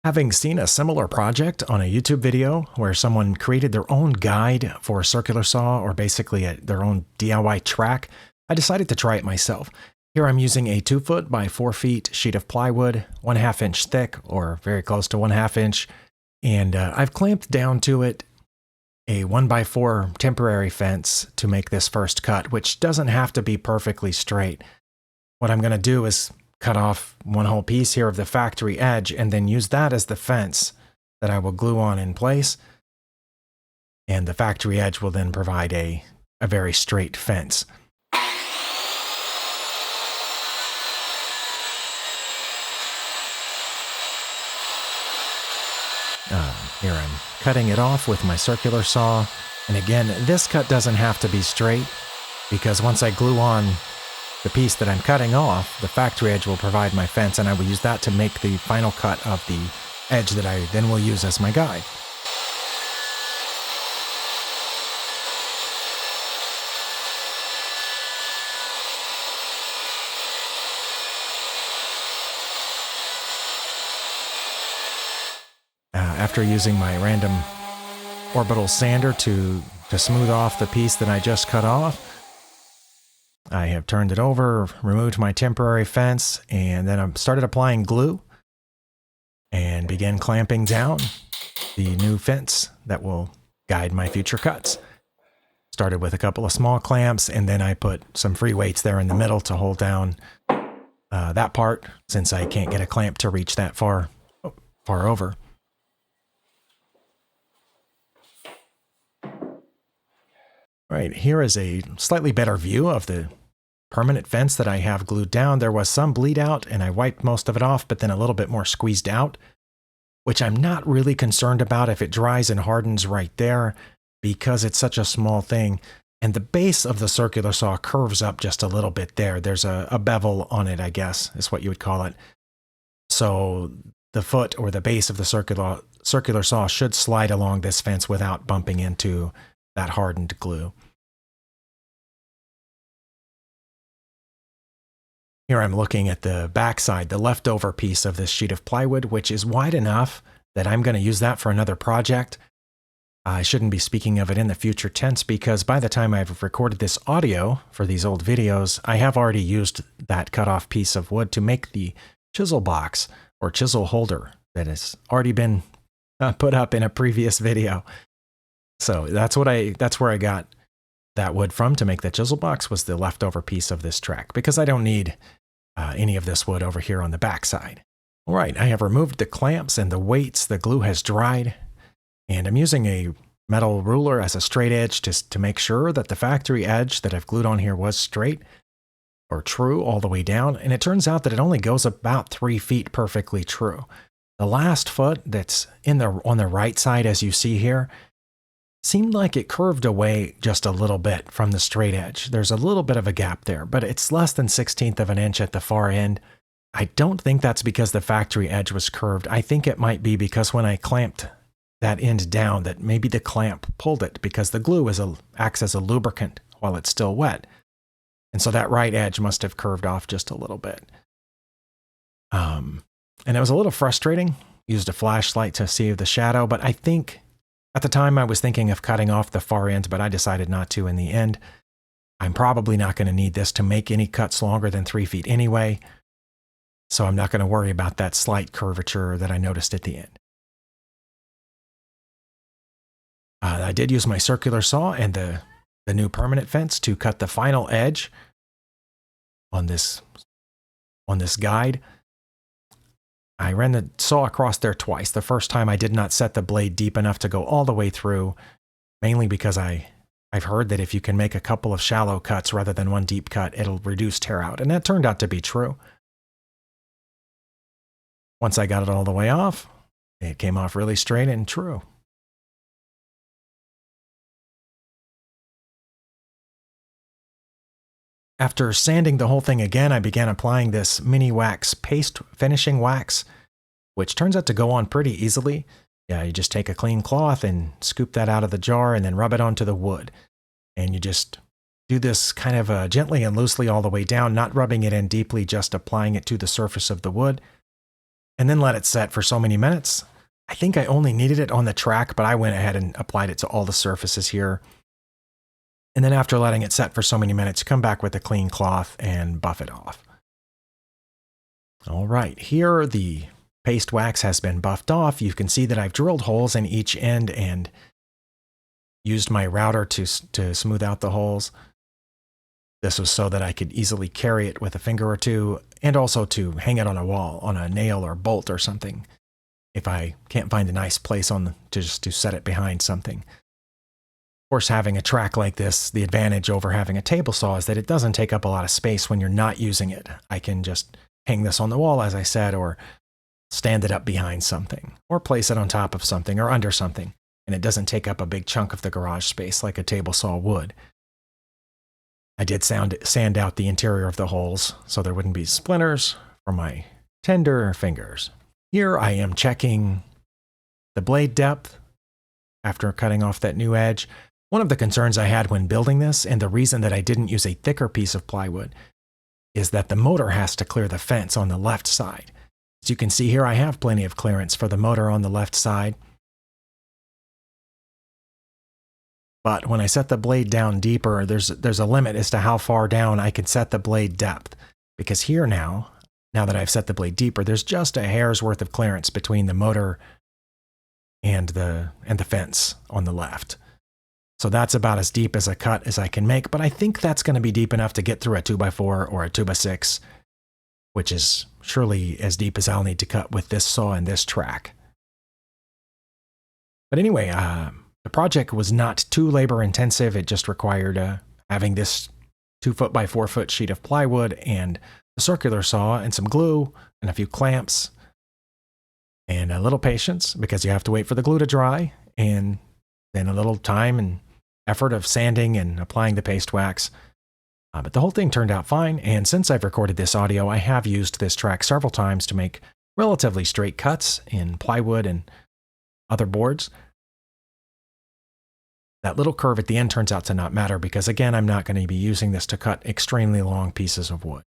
Having seen a similar project on a YouTube video where someone created their own guide for a circular saw, or basically their own DIY track, I decided to try it myself. Here I'm using a 2 foot by 4 feet sheet of plywood, 1/2 inch thick, or very close to 1/2 inch, and I've clamped down to it a 1x4 temporary fence to make this first cut, which doesn't have to be perfectly straight. What I'm going to do is cut off one whole piece here of the factory edge and then use that as the fence that I will glue on in place. And the factory edge will then provide a very straight fence. Here I'm cutting it off with my circular saw. And again, this cut doesn't have to be straight, because once I glue on the piece that I'm cutting off, the factory edge will provide my fence, and I will use that to make the final cut of the edge that I then will use as my guide. After using my random orbital sander to smooth off the piece that I just cut off, I have turned it over, removed my temporary fence, and then I started applying glue and began clamping down the new fence that will guide my future cuts. Started with a couple of small clamps, and then I put some free weights there in the middle to hold down that part, since I can't get a clamp to reach that far over. Right, here is a slightly better view of the permanent fence that I have glued down. There was some bleed out and I wiped most of it off, but then a little bit more squeezed out, which I'm not really concerned about if it dries and hardens right there, because it's such a small thing. And the base of the circular saw curves up just a little bit there. There's a bevel on it, I guess, is what you would call it. So the foot or the base of the circular saw should slide along this fence without bumping into that hardened glue. Here I'm looking at the backside, the leftover piece of this sheet of plywood, which is wide enough that I'm going to use that for another project. I shouldn't be speaking of it in the future tense, because by the time I've recorded this audio for these old videos, I have already used that cut off piece of wood to make the chisel box or chisel holder that has already been put up in a previous video. So that's where I got that wood from to make the chisel box, was the leftover piece of this track, because I don't need any of this wood over here on the back side. All right, I have removed the clamps and the weights. The glue has dried, and I'm using a metal ruler as a straight edge to make sure that the factory edge that I've glued on here was straight or true all the way down. And it turns out that it only goes about 3 feet perfectly true. The last foot that's on the right side, as you see here, seemed like it curved away just a little bit from the straight edge. There's a little bit of a gap there, but it's less than 1/16 of an inch at the far end. I don't think that's because the factory edge was curved. I think it might be because when I clamped that end down, that maybe the clamp pulled it, because the glue acts as a lubricant while it's still wet. And so that right edge must have curved off just a little bit. And it was a little frustrating. Used a flashlight to see the shadow, but I think at the time I was thinking of cutting off the far ends, but I decided not to in the end. I'm probably not going to need this to make any cuts longer than 3 feet anyway, so I'm not going to worry about that slight curvature that I noticed at the end. I did use my circular saw and the new permanent fence to cut the final edge on this guide. I ran the saw across there twice. The first time I did not set the blade deep enough to go all the way through, mainly because I've heard that if you can make a couple of shallow cuts rather than one deep cut, it'll reduce tear out, and that turned out to be true. Once I got it all the way off, it came off really straight and true. After sanding the whole thing again, I began applying this mini wax paste finishing wax, which turns out to go on pretty easily. Yeah, you just take a clean cloth and scoop that out of the jar and then rub it onto the wood. And you just do this kind of gently and loosely all the way down, not rubbing it in deeply, just applying it to the surface of the wood. and then let it set for so many minutes. I think I only needed it on the track, but I went ahead and applied it to all the surfaces here. And then after letting it set for so many minutes, come back with a clean cloth and buff it off. All right, here the paste wax has been buffed off. You can see that I've drilled holes in each end and used my router to smooth out the holes. This was so that I could easily carry it with a finger or two, and also to hang it on a wall, on a nail or bolt or something, if I can't find a nice place to set it behind something. Of course, having a track like this, the advantage over having a table saw is that it doesn't take up a lot of space when you're not using it. I can just hang this on the wall, as I said, or stand it up behind something, or place it on top of something or under something, and it doesn't take up a big chunk of the garage space like a table saw would. I did sand out the interior of the holes so there wouldn't be splinters for my tender fingers. Here I am checking the blade depth after cutting off that new edge. One of the concerns I had when building this, and the reason that I didn't use a thicker piece of plywood, is that the motor has to clear the fence on the left side. As you can see here, I have plenty of clearance for the motor on the left side. But when I set the blade down deeper, there's a limit as to how far down I can set the blade depth. Because here now that I've set the blade deeper, there's just a hair's worth of clearance between the motor and the fence on the left. So that's about as deep as a cut as I can make, but I think that's going to be deep enough to get through a 2x4 or a 2x6, which is surely as deep as I'll need to cut with this saw and this track. But anyway, the project was not too labor intensive. It just required having this 2-foot by 4-foot sheet of plywood and a circular saw and some glue and a few clamps and a little patience, because you have to wait for the glue to dry, and then a little time and effort of sanding and applying the paste wax. But the whole thing turned out fine, and since I've recorded this audio, I have used this track several times to make relatively straight cuts in plywood and other boards. That little curve at the end turns out to not matter because, again, I'm not going to be using this to cut extremely long pieces of wood.